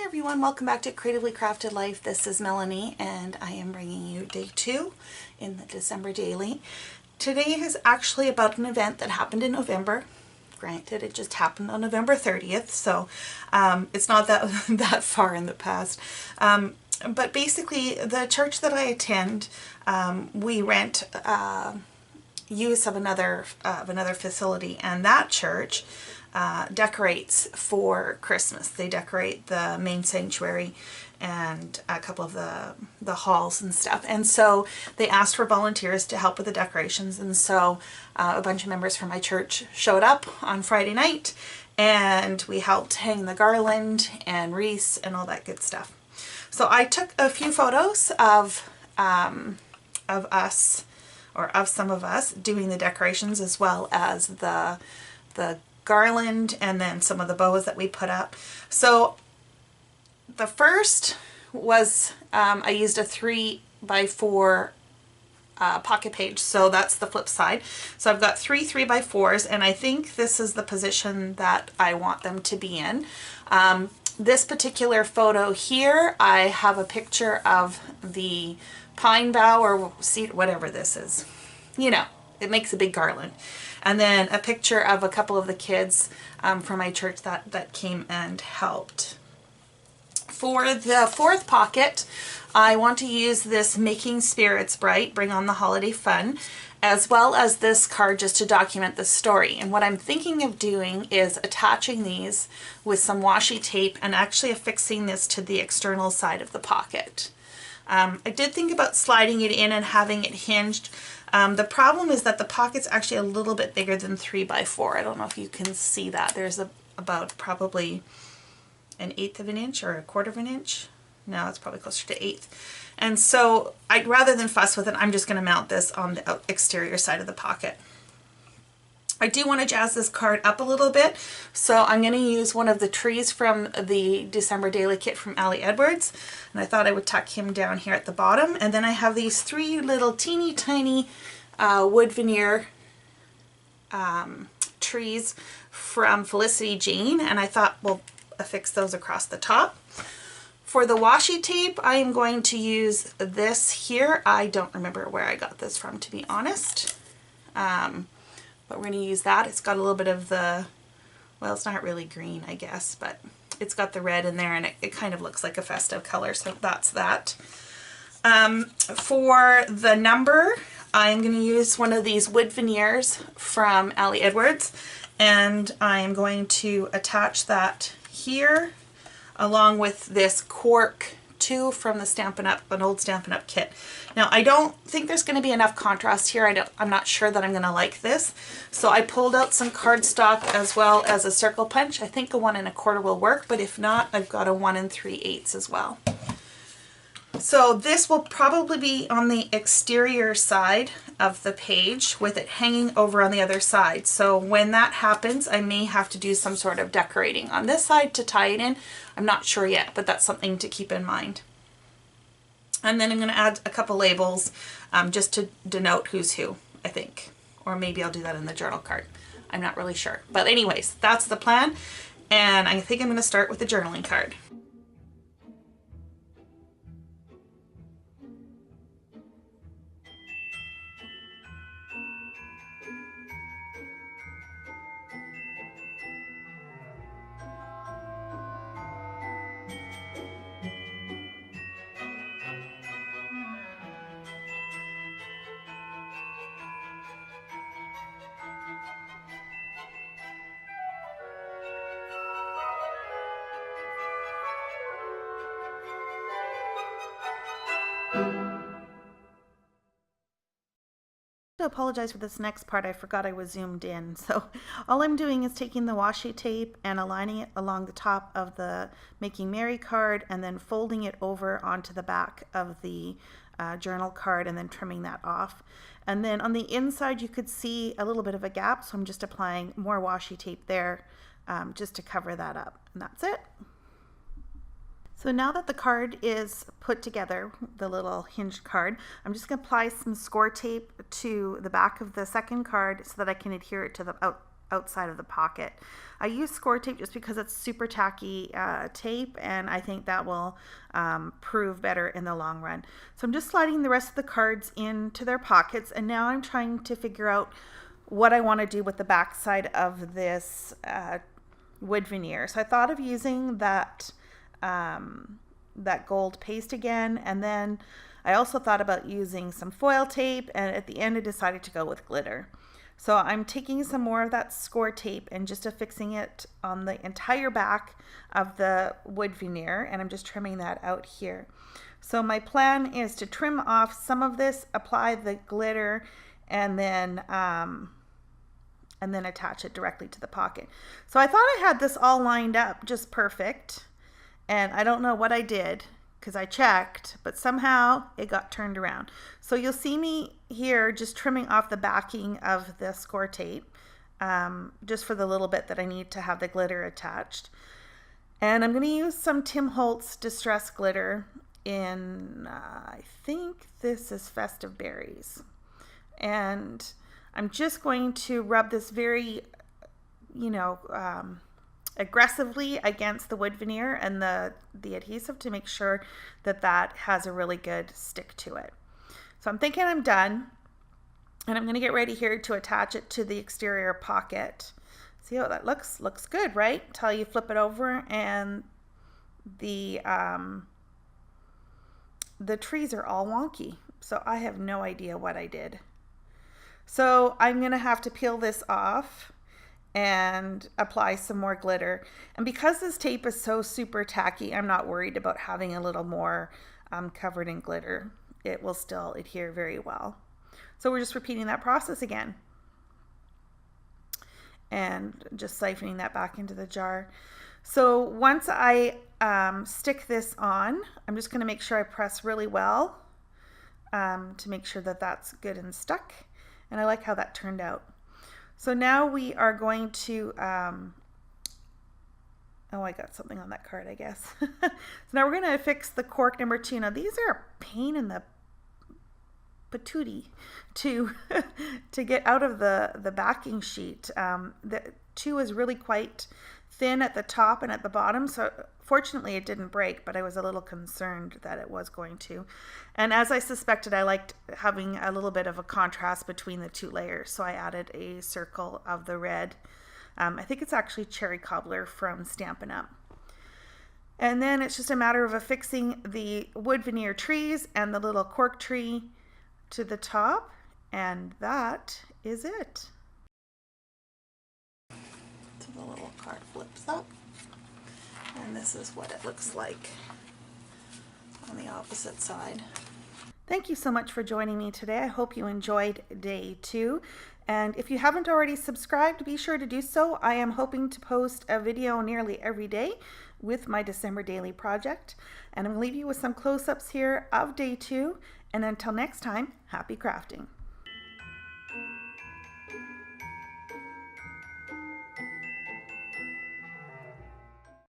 Hi everyone, welcome back to Creatively Crafted Life. This is Melanie and I am bringing you day 2 in the December Daily. Today is actually about an event that happened in November. Granted, it just happened on November 30th, so it's not that far in the past. But basically, the church that I attend, we rent use of another facility, and that church decorates for Christmas. They decorate the main sanctuary and a couple of the halls and stuff. And so they asked for volunteers to help with the decorations. And so a bunch of members from my church showed up on Friday night and we helped hang the garland and wreaths and all that good stuff. So I took a few photos of us, or of some of us, doing the decorations, as well as the garland and then some of the bows that we put up. So the first was I used a 3x4 pocket page, so that's the flip side. So I've got 3 3x4s, and I think this is the position that I want them to be in. This particular photo here, I have a picture of the pine bough or cedar, whatever this is. You know, it makes a big garland. And then a picture of a couple of the kids from my church that came and helped. For the fourth pocket, I want to use this Making Spirits Bright, Bring on the Holiday Fun, as well as this card just to document the story. And what I'm thinking of doing is attaching these with some washi tape and actually affixing this to the external side of the pocket. I did think about sliding it in and having it hinged. The problem is that the pocket's actually a little bit bigger than 3x4. I don't know if you can see that. There's about probably 1/8 of an inch or 1/4 of an inch. No, it's probably closer to 1/8. And so rather than fuss with it, I'm just going to mount this on the exterior side of the pocket. I do want to jazz this card up a little bit, so I'm going to use one of the trees from the December Daily Kit from Ali Edwards, and I thought I would tuck him down here at the bottom. And then I have these 3 little teeny tiny wood veneer trees from Felicity Jane, and I thought we'll affix those across the top. For the washi tape, I am going to use this here. I don't remember where I got this from, to be honest. But we're going to use that. It's got a little bit of the, well, it's not really green, I guess, but it's got the red in there, and it kind of looks like a festive color, so that's that. For the number, I'm going to use one of these wood veneers from Ali Edwards, and I'm going to attach that here along with this cork 2 from the Stampin' Up, an old Stampin' Up kit. Now, I don't think there's going to be enough contrast here. I'm not sure that I'm going to like this. So I pulled out some cardstock as well as a circle punch. I think a 1 1/4 will work, but if not, I've got a 1 3/8 as well. So this will probably be on the exterior side of the page with it hanging over on the other side. So when that happens, I may have to do some sort of decorating on this side to tie it in. I'm not sure yet, but that's something to keep in mind. And then I'm going to add a couple labels just to denote who's who, I think. Or maybe I'll do that in the journal card. I'm not really sure. But anyways, that's the plan. And I think I'm going to start with the journaling card. To apologize for this next part. I forgot I was zoomed in. So all I'm doing is taking the washi tape and aligning it along the top of the Making Merry card and then folding it over onto the back of the journal card and then trimming that off. And then on the inside you could see a little bit of a gap, so I'm just applying more washi tape there just to cover that up, and that's it. So now that the card is put together, the little hinged card, I'm just going to apply some score tape to the back of the second card so that I can adhere it to the outside of the pocket. I use score tape just because it's super tacky tape, and I think that will prove better in the long run. So I'm just sliding the rest of the cards into their pockets, and now I'm trying to figure out what I want to do with the back side of this wood veneer. So I thought of using that gold paste again, and then I also thought about using some foil tape, and at the end I decided to go with glitter. So I'm taking some more of that score tape and just affixing it on the entire back of the wood veneer, and I'm just trimming that out here. So my plan is to trim off some of this, apply the glitter, and then attach it directly to the pocket. So I thought I had this all lined up just perfect, and I don't know what I did because I checked, but somehow it got turned around. So you'll see me here just trimming off the backing of the score tape, just for the little bit that I need to have the glitter attached. And I'm going to use some Tim Holtz Distress Glitter in, I think this is Festive Berries. And I'm just going to rub this very, aggressively against the wood veneer and the adhesive to make sure that that has a really good stick to it. So I'm thinking I'm done, and I'm going to get ready here to attach it to the exterior pocket. See how that looks? Looks good, right? Until you flip it over and the trees are all wonky. So I have no idea what I did. So I'm going to have to peel this off and apply some more glitter. And because this tape is so super tacky, I'm not worried about having a little more covered in glitter. It will still adhere very well. So we're just repeating that process again. And just siphoning that back into the jar. So once I stick this on, I'm just going to make sure I press really well to make sure that that's good and stuck. And I like how that turned out. So now we are going to, oh, I got something on that card, I guess. So now we're going to affix the cork number 2. Now these are a pain in the patootie to get out of the backing sheet. The 2 is really quite thin at the top and at the bottom, so fortunately it didn't break, but I was a little concerned that it was going to. And as I suspected, I liked having a little bit of a contrast between the 2 layers, so I added a circle of the red. I think it's actually Cherry Cobbler from Stampin' Up. And then it's just a matter of affixing the wood veneer trees and the little cork tree to the top, and that is it. So the little card flips up, and this is what it looks like on the opposite side. Thank you so much for joining me today. I hope you enjoyed day 2. And if you haven't already subscribed, be sure to do so. I am hoping to post a video nearly every day with my December daily project. And I'm going to leave you with some close-ups here of day 2. And until next time, happy crafting.